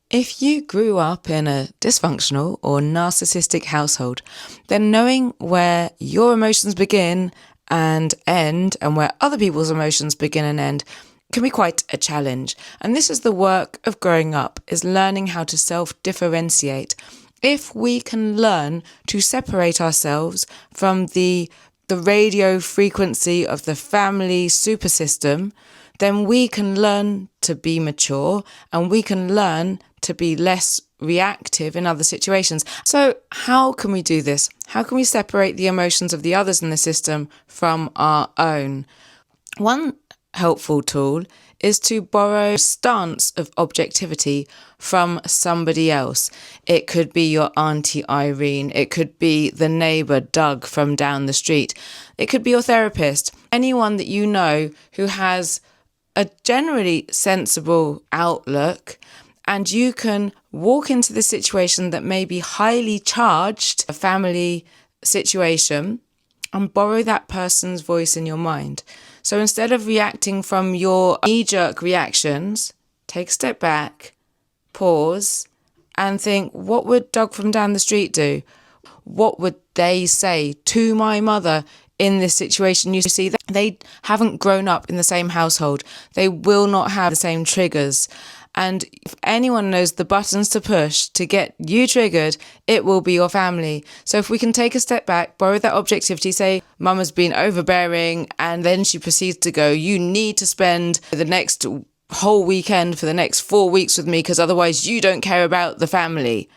If you grew up in a dysfunctional or narcissistic household, then knowing where your emotions begin and end and where other people's emotions begin and end can be quite a challenge. And this is the work of growing up, is learning how to self-differentiate. If we can learn to separate ourselves from the radio frequency of the family super system, then we can learn to be mature and we can learn to be less reactive in other situations. So how can we do this? How can we separate the emotions of the others in the system from our own? One helpful tool is to borrow a stance of objectivity from somebody else. It could be your Auntie Irene. It could be the neighbour Doug from down the street. It could be your therapist. Anyone that you know who has a generally sensible outlook, and you can walk into the situation that may be highly charged, a family situation, and borrow that person's voice in your mind. So instead of reacting from your knee-jerk reactions, take a step back, pause, and think, what would Doug from down the street do? What would they say to my mother in this situation? You see, they haven't grown up in the same household. They will not have the same triggers. And if anyone knows the buttons to push to get you triggered, it will be your family. So if we can take a step back, borrow that objectivity, say, Mum has been overbearing, and then she proceeds to go, you need to spend the next whole weekend for the next 4 weeks with me because otherwise you don't care about the family.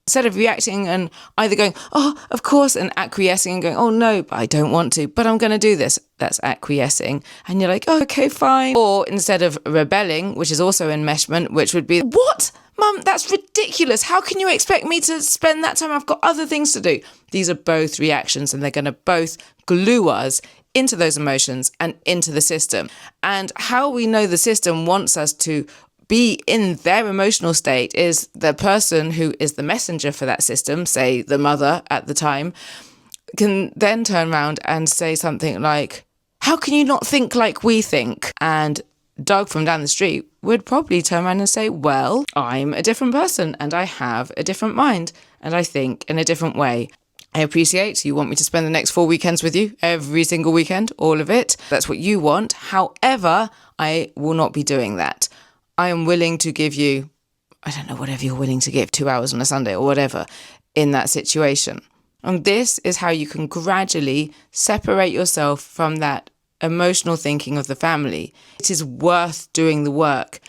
Instead of reacting and either going, oh, of course, and acquiescing and going, oh, no, but I don't want to, but I'm going to do this. That's acquiescing. And you're like, oh, okay, fine. Or instead of rebelling, which is also enmeshment, which would be, what? Mum, that's ridiculous. How can you expect me to spend that time? I've got other things to do. These are both reactions, and they're going to both glue us into those emotions and into the system. And how we know the system wants us to be in their emotional state is the person who is the messenger for that system, say the mother at the time, can then turn around and say something like, how can you not think like we think? And Doug from down the street would probably turn around and say, well, I'm a different person and I have a different mind and I think in a different way. I appreciate you want me to spend the next 4 weekends with you, every single weekend, all of it. That's what you want. However, I will not be doing that. I am willing to give you, I don't know, whatever you're willing to give, 2 hours on a Sunday or whatever in that situation. And this is how you can gradually separate yourself from that emotional thinking of the family. It is worth doing the work